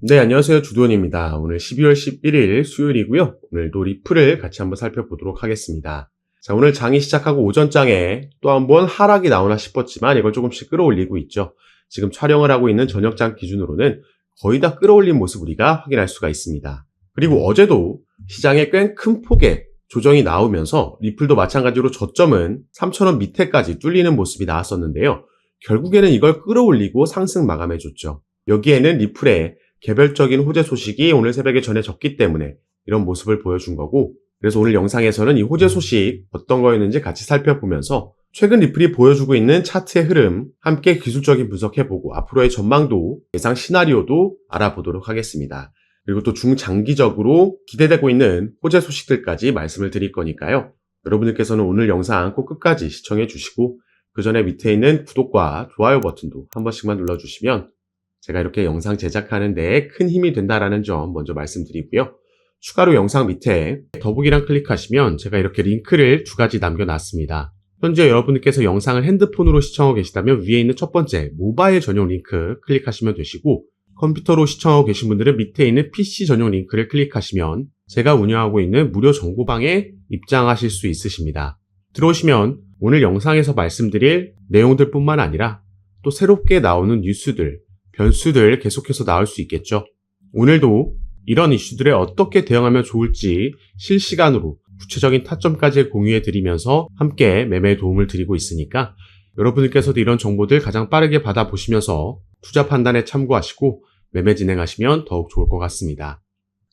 네, 안녕하세요. 주도원입니다. 오늘 12월 11일 수요일이고요. 오늘도 리플을 같이 한번 살펴보도록 하겠습니다. 자, 오늘 장이 시작하고 오전장에 또 한번 하락이 나오나 싶었지만 이걸 조금씩 끌어올리고 있죠. 지금 촬영을 하고 있는 저녁장 기준으로는 거의 다 끌어올린 모습 우리가 확인할 수가 있습니다. 그리고 어제도 시장에 꽤 큰 폭의 조정이 나오면서 리플도 마찬가지로 저점은 3,000원 밑에까지 뚫리는 모습이 나왔었는데요. 결국에는 이걸 끌어올리고 상승 마감해줬죠. 여기에는 리플의 개별적인 호재 소식이 오늘 새벽에 전해졌기 때문에 이런 모습을 보여준 거고, 그래서 오늘 영상에서는 이 호재 소식 어떤 거였는지 같이 살펴보면서 최근 리플이 보여주고 있는 차트의 흐름 함께 기술적인 분석해보고 앞으로의 전망도 예상 시나리오도 알아보도록 하겠습니다. 그리고 또 중장기적으로 기대되고 있는 호재 소식들까지 말씀을 드릴 거니까요. 여러분들께서는 오늘 영상 꼭 끝까지 시청해 주시고 그 전에 밑에 있는 구독과 좋아요 버튼도 한 번씩만 눌러주시면 제가 이렇게 영상 제작하는 데 큰 힘이 된다라는 점 먼저 말씀드리고요. 추가로 영상 밑에 더보기란 클릭하시면 제가 이렇게 링크를 두 가지 남겨놨습니다. 현재 여러분께서 영상을 핸드폰으로 시청하고 계시다면 위에 있는 첫 번째 모바일 전용 링크 클릭하시면 되시고, 컴퓨터로 시청하고 계신 분들은 밑에 있는 PC 전용 링크를 클릭하시면 제가 운영하고 있는 무료 정보방에 입장하실 수 있으십니다. 들어오시면 오늘 영상에서 말씀드릴 내용들 뿐만 아니라 또 새롭게 나오는 뉴스들, 변수들 계속해서 나올 수 있겠죠. 오늘도 이런 이슈들에 어떻게 대응하면 좋을지 실시간으로 구체적인 타점까지 공유해 드리면서 함께 매매에 도움을 드리고 있으니까 여러분들께서도 이런 정보들 가장 빠르게 받아보시면서 투자 판단에 참고하시고 매매 진행하시면 더욱 좋을 것 같습니다.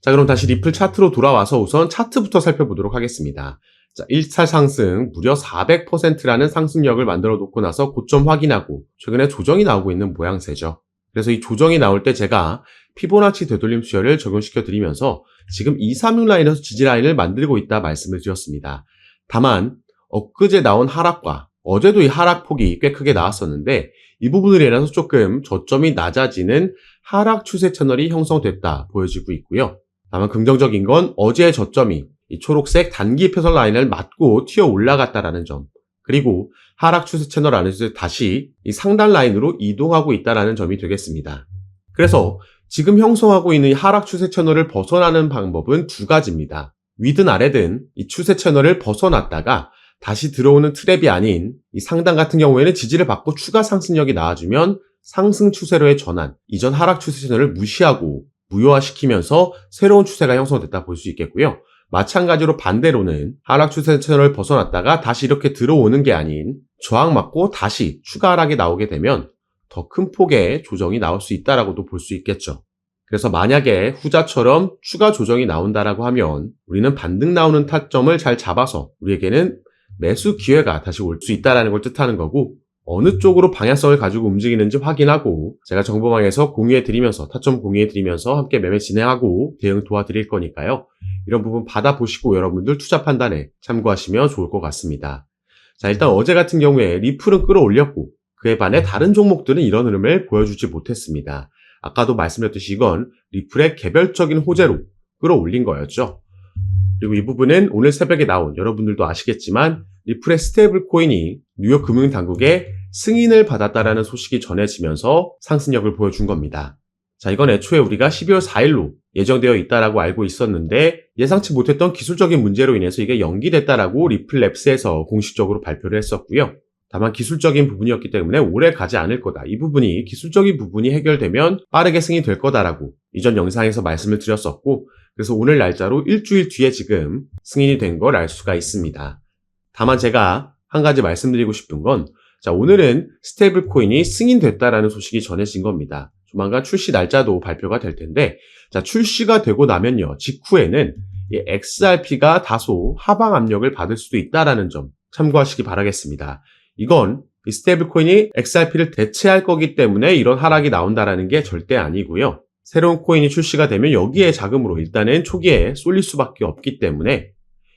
자, 그럼 다시 리플 차트로 돌아와서 우선 차트부터 살펴보도록 하겠습니다. 자, 1차 상승 무려 400%라는 상승력을 만들어 놓고 나서 고점 확인하고 최근에 조정이 나오고 있는 모양새죠. 그래서 이 조정이 나올 때 제가 피보나치 되돌림 수열을 적용시켜 드리면서 지금 236 라인에서 지지 라인을 만들고 있다 말씀을 드렸습니다. 다만 엊그제 나온 하락과 어제도 이 하락폭이 꽤 크게 나왔었는데 이 부분으로 인해서 조금 저점이 낮아지는 하락 추세 채널이 형성됐다 보여지고 있고요. 다만 긍정적인 건 어제의 저점이 이 초록색 단기 표선 라인을 맞고 튀어 올라갔다라는 점, 그리고 하락 추세 채널 안에서 다시 이 상단 라인으로 이동하고 있다는 점이 되겠습니다. 그래서 지금 형성하고 있는 이 하락 추세 채널을 벗어나는 방법은 두 가지입니다. 위든 아래든 이 추세 채널을 벗어났다가 다시 들어오는 트랩이 아닌 이 상단 같은 경우에는 지지를 받고 추가 상승력이 나와주면 상승 추세로의 전환, 이전 하락 추세 채널을 무시하고 무효화시키면서 새로운 추세가 형성됐다 볼 수 있겠고요. 마찬가지로 반대로는 하락 추세 채널을 벗어났다가 다시 이렇게 들어오는 게 아닌 저항 맞고 다시 추가 하락이 나오게 되면 더 큰 폭의 조정이 나올 수 있다라고도 볼 수 있겠죠. 그래서 만약에 후자처럼 추가 조정이 나온다라고 하면 우리는 반등 나오는 타점을 잘 잡아서 우리에게는 매수 기회가 다시 올 수 있다는 걸 뜻하는 거고, 어느 쪽으로 방향성을 가지고 움직이는지 확인하고 제가 정보방에서 공유해드리면서 타점 공유해드리면서 함께 매매 진행하고 대응 도와드릴 거니까요. 이런 부분 받아보시고 여러분들 투자 판단에 참고하시면 좋을 것 같습니다. 자, 일단 어제 같은 경우에 리플은 끌어올렸고 그에 반해 다른 종목들은 이런 흐름을 보여주지 못했습니다. 아까도 말씀드렸듯이 이건 리플의 개별적인 호재로 끌어올린 거였죠. 그리고 이 부분은 오늘 새벽에 나온, 여러분들도 아시겠지만 리플의 스테이블 코인이 뉴욕 금융당국의 승인을 받았다라는 소식이 전해지면서 상승력을 보여준 겁니다. 자, 이건 애초에 우리가 12월 4일로 예정되어 있다라고 알고 있었는데 예상치 못했던 기술적인 문제로 인해서 이게 연기됐다라고 리플랩스에서 공식적으로 발표를 했었고요. 다만 기술적인 부분이었기 때문에 오래 가지 않을 거다. 이 부분이 기술적인 부분이 해결되면 빠르게 승인될 거다라고 이전 영상에서 말씀을 드렸었고, 그래서 오늘 날짜로 일주일 뒤에 지금 승인이 된 걸 알 수가 있습니다. 다만 제가 한 가지 말씀드리고 싶은 건, 자, 오늘은 스테이블 코인이 승인됐다라는 소식이 전해진 겁니다. 조만간 출시 날짜도 발표가 될 텐데, 자, 출시가 되고 나면요, 직후에는 이 XRP가 다소 하방 압력을 받을 수도 있다라는 점 참고하시기 바라겠습니다. 이건 이 스테이블 코인이 XRP를 대체할 거기 때문에 이런 하락이 나온다라는 게 절대 아니고요. 새로운 코인이 출시가 되면 여기에 자금으로 일단은 초기에 쏠릴 수밖에 없기 때문에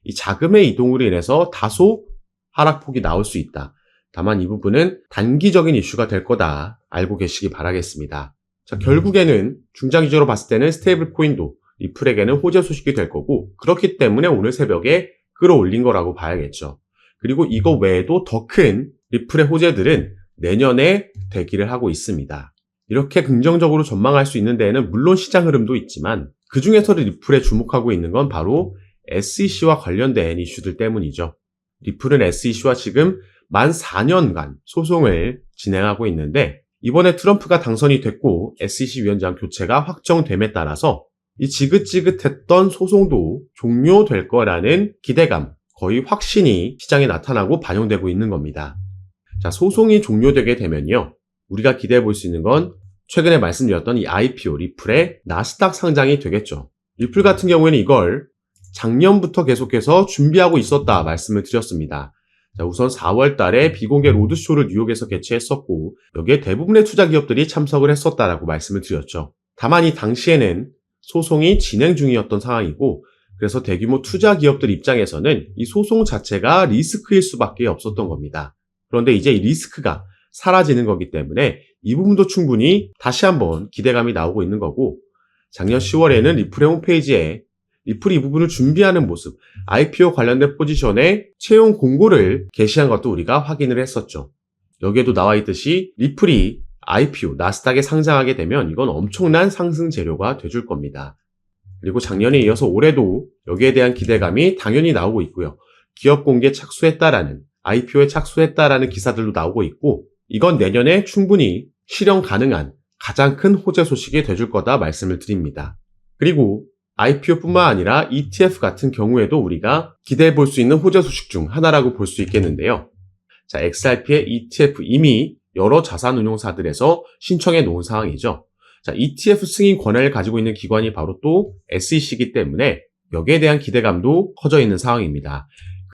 이 자금의 이동으로 인해서 다소 하락폭이 나올 수 있다. 다만 이 부분은 단기적인 이슈가 될 거다 알고 계시기 바라겠습니다. 자, 결국에는 중장기적으로 봤을 때는 스테이블 코인도 리플에게는 호재 소식이 될 거고, 그렇기 때문에 오늘 새벽에 끌어올린 거라고 봐야겠죠. 그리고 이거 외에도 더 큰 리플의 호재들은 내년에 대기를 하고 있습니다. 이렇게 긍정적으로 전망할 수 있는 데에는 물론 시장 흐름도 있지만 그 중에서도 리플에 주목하고 있는 건 바로 SEC와 관련된 이슈들 때문이죠. 리플은 SEC와 지금 만 4년간 소송을 진행하고 있는데 이번에 트럼프가 당선이 됐고 SEC 위원장 교체가 확정됨에 따라서 이 지긋지긋했던 소송도 종료될 거라는 기대감, 거의 확신이 시장에 나타나고 반영되고 있는 겁니다. 자, 소송이 종료되게 되면요. 우리가 기대해 볼 수 있는 건 최근에 말씀드렸던 이 IPO, 리플의 나스닥 상장이 되겠죠. 리플 같은 경우에는 이걸 작년부터 계속해서 준비하고 있었다 말씀을 드렸습니다. 자, 우선 4월 달에 비공개 로드쇼를 뉴욕에서 개최했었고 여기에 대부분의 투자 기업들이 참석을 했었다라고 말씀을 드렸죠. 다만 이 당시에는 소송이 진행 중이었던 상황이고 그래서 대규모 투자 기업들 입장에서는 이 소송 자체가 리스크일 수밖에 없었던 겁니다. 그런데 이제 이 리스크가 사라지는 거기 때문에 이 부분도 충분히 다시 한번 기대감이 나오고 있는 거고 작년 10월에는 리플의 홈페이지에 리플이 이 부분을 준비하는 모습, IPO 관련된 포지션의 채용 공고를 게시한 것도 우리가 확인을 했었죠. 여기에도 나와 있듯이 리플이 IPO, 나스닥에 상장하게 되면 이건 엄청난 상승 재료가 돼줄 겁니다. 그리고 작년에 이어서 올해도 여기에 대한 기대감이 당연히 나오고 있고요. 기업 공개 착수했다라는, IPO에 착수했다라는 기사들도 나오고 있고 이건 내년에 충분히 실현 가능한 가장 큰 호재 소식이 돼줄 거다 말씀을 드립니다. 그리고 IPO뿐만 아니라 ETF 같은 경우에도 우리가 기대해 볼 수 있는 호재 소식 중 하나라고 볼 수 있겠는데요. 자, XRP의 ETF 이미 여러 자산운용사들에서 신청해 놓은 상황이죠. 자, ETF 승인 권한을 가지고 있는 기관이 바로 또 SEC이기 때문에 여기에 대한 기대감도 커져 있는 상황입니다.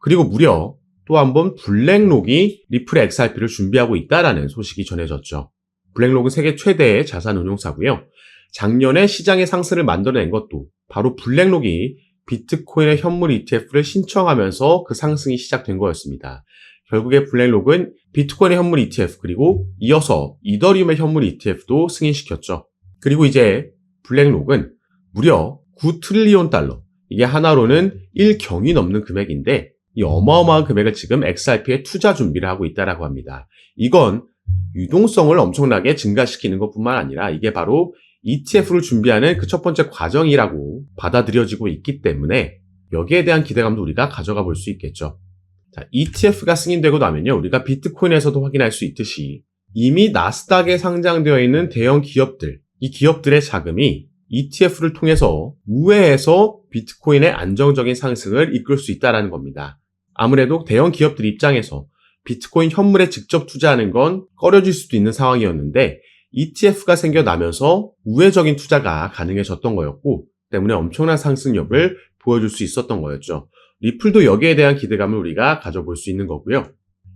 그리고 무려 또 한 번 블랙록이 리플의 XRP를 준비하고 있다라는 소식이 전해졌죠. 블랙록은 세계 최대의 자산운용사고요. 작년에 시장의 상승을 만들어낸 것도 바로 블랙록이 비트코인의 현물 ETF를 신청하면서 그 상승이 시작된 거였습니다. 결국에 블랙록은 비트코인의 현물 ETF 그리고 이어서 이더리움의 현물 ETF도 승인시켰죠. 그리고 이제 블랙록은 무려 9트릴리온 달러, 이게 하나로는 1경이 넘는 금액인데 이 어마어마한 금액을 지금 XRP에 투자 준비를 하고 있다라고 합니다. 이건 유동성을 엄청나게 증가시키는 것뿐만 아니라 이게 바로 ETF를 준비하는 그 첫 번째 과정이라고 받아들여지고 있기 때문에 여기에 대한 기대감도 우리가 가져가 볼 수 있겠죠. 자, ETF가 승인되고 나면요. 우리가 비트코인에서도 확인할 수 있듯이 이미 나스닥에 상장되어 있는 대형 기업들, 이 기업들의 자금이 ETF를 통해서 우회해서 비트코인의 안정적인 상승을 이끌 수 있다는 겁니다. 아무래도 대형 기업들 입장에서 비트코인 현물에 직접 투자하는 건 꺼려질 수도 있는 상황이었는데 ETF가 생겨나면서 우회적인 투자가 가능해졌던 거였고 때문에 엄청난 상승력을 보여줄 수 있었던 거였죠. 리플도 여기에 대한 기대감을 우리가 가져볼 수 있는 거고요.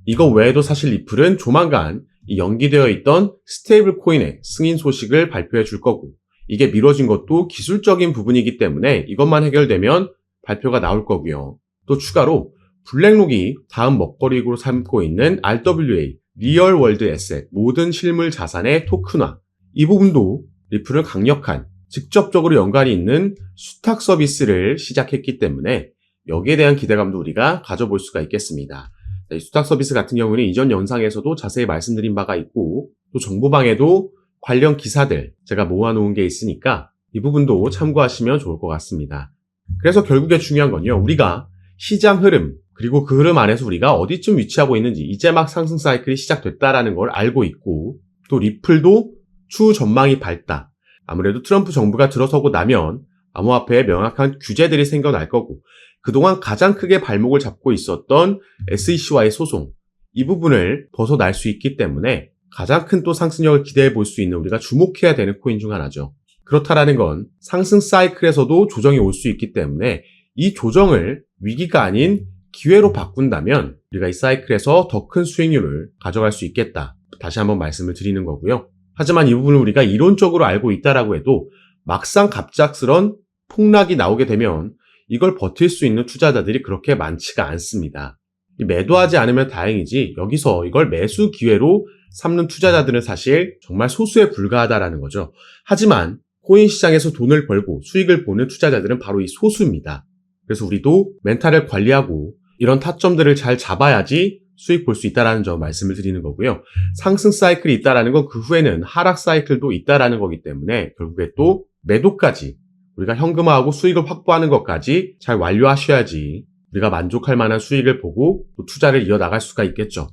이거 외에도 사실 리플은 조만간 이 연기되어 있던 스테이블 코인의 승인 소식을 발표해 줄 거고 이게 미뤄진 것도 기술적인 부분이기 때문에 이것만 해결되면 발표가 나올 거고요. 또 추가로 블랙록이 다음 먹거리로 삼고 있는 RWA, 리얼 월드 에셋, 모든 실물 자산의 토큰화. 이 부분도 리플은 강력한, 직접적으로 연관이 있는 수탁 서비스를 시작했기 때문에 여기에 대한 기대감도 우리가 가져볼 수가 있겠습니다. 이 수탁 서비스 같은 경우는 이전 영상에서도 자세히 말씀드린 바가 있고 또 정보방에도 관련 기사들 제가 모아놓은 게 있으니까 이 부분도 참고하시면 좋을 것 같습니다. 그래서 결국에 중요한 건요. 우리가 시장 흐름 그리고 그 흐름 안에서 우리가 어디쯤 위치하고 있는지 이제 막 상승 사이클이 시작됐다라는 걸 알고 있고 또 리플도 추후 전망이 밝다. 아무래도 트럼프 정부가 들어서고 나면 암호화폐에 명확한 규제들이 생겨날 거고 그동안 가장 크게 발목을 잡고 있었던 SEC와의 소송 이 부분을 벗어날 수 있기 때문에 가장 큰 또 상승력을 기대해 볼 수 있는 우리가 주목해야 되는 코인 중 하나죠. 그렇다라는 건 상승 사이클에서도 조정이 올 수 있기 때문에 이 조정을 위기가 아닌 기회로 바꾼다면 우리가 이 사이클에서 더 큰 수익률을 가져갈 수 있겠다. 다시 한번 말씀을 드리는 거고요. 하지만 이 부분을 우리가 이론적으로 알고 있다라고 해도 막상 갑작스런 폭락이 나오게 되면 이걸 버틸 수 있는 투자자들이 그렇게 많지가 않습니다. 매도하지 않으면 다행이지 여기서 이걸 매수 기회로 삼는 투자자들은 사실 정말 소수에 불과하다라는 거죠. 하지만 코인 시장에서 돈을 벌고 수익을 보는 투자자들은 바로 이 소수입니다. 그래서 우리도 멘탈을 관리하고 이런 타점들을 잘 잡아야지 수익 볼 수 있다라는 점 말씀을 드리는 거고요. 상승 사이클이 있다라는 건 그 후에는 하락 사이클도 있다라는 거기 때문에 결국에 또 매도까지 우리가 현금화하고 수익을 확보하는 것까지 잘 완료하셔야지 우리가 만족할 만한 수익을 보고 또 투자를 이어나갈 수가 있겠죠.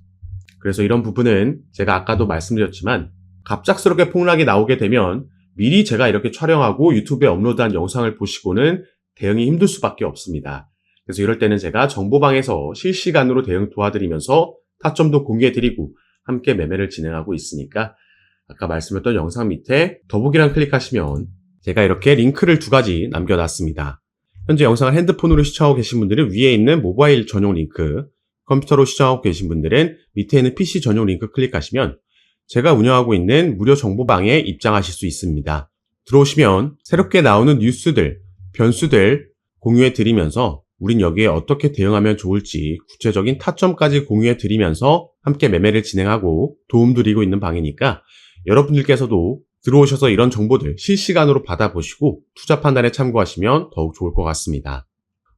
그래서 이런 부분은 제가 아까도 말씀드렸지만 갑작스럽게 폭락이 나오게 되면 미리 제가 이렇게 촬영하고 유튜브에 업로드한 영상을 보시고는 대응이 힘들 수밖에 없습니다. 그래서 이럴 때는 제가 정보방에서 실시간으로 대응 도와드리면서 타점도 공유해드리고 함께 매매를 진행하고 있으니까 아까 말씀드렸던 영상 밑에 더보기란 클릭하시면 제가 이렇게 링크를 2가지 남겨놨습니다. 현재 영상을 핸드폰으로 시청하고 계신 분들은 위에 있는 모바일 전용 링크, 컴퓨터로 시청하고 계신 분들은 밑에 있는 PC 전용 링크 클릭하시면 제가 운영하고 있는 무료 정보방에 입장하실 수 있습니다. 들어오시면 새롭게 나오는 뉴스들, 변수들 공유해드리면서 우린 여기에 어떻게 대응하면 좋을지 구체적인 타점까지 공유해드리면서 함께 매매를 진행하고 도움드리고 있는 방이니까 여러분들께서도 들어오셔서 이런 정보들 실시간으로 받아보시고 투자 판단에 참고하시면 더욱 좋을 것 같습니다.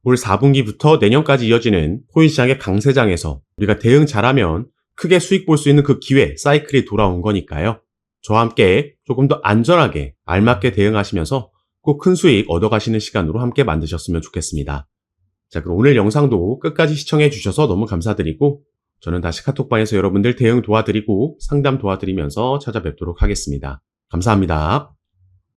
올 4분기부터 내년까지 이어지는 코인 시장의 강세장에서 우리가 대응 잘하면 크게 수익 볼 수 있는 그 기회, 사이클이 돌아온 거니까요. 저와 함께 조금 더 안전하게 알맞게 대응하시면서 꼭 큰 수익 얻어가시는 시간으로 함께 만드셨으면 좋겠습니다. 자, 그럼 오늘 영상도 끝까지 시청해 주셔서 너무 감사드리고 저는 다시 카톡방에서 여러분들 대응 도와드리고 상담 도와드리면서 찾아뵙도록 하겠습니다. 감사합니다.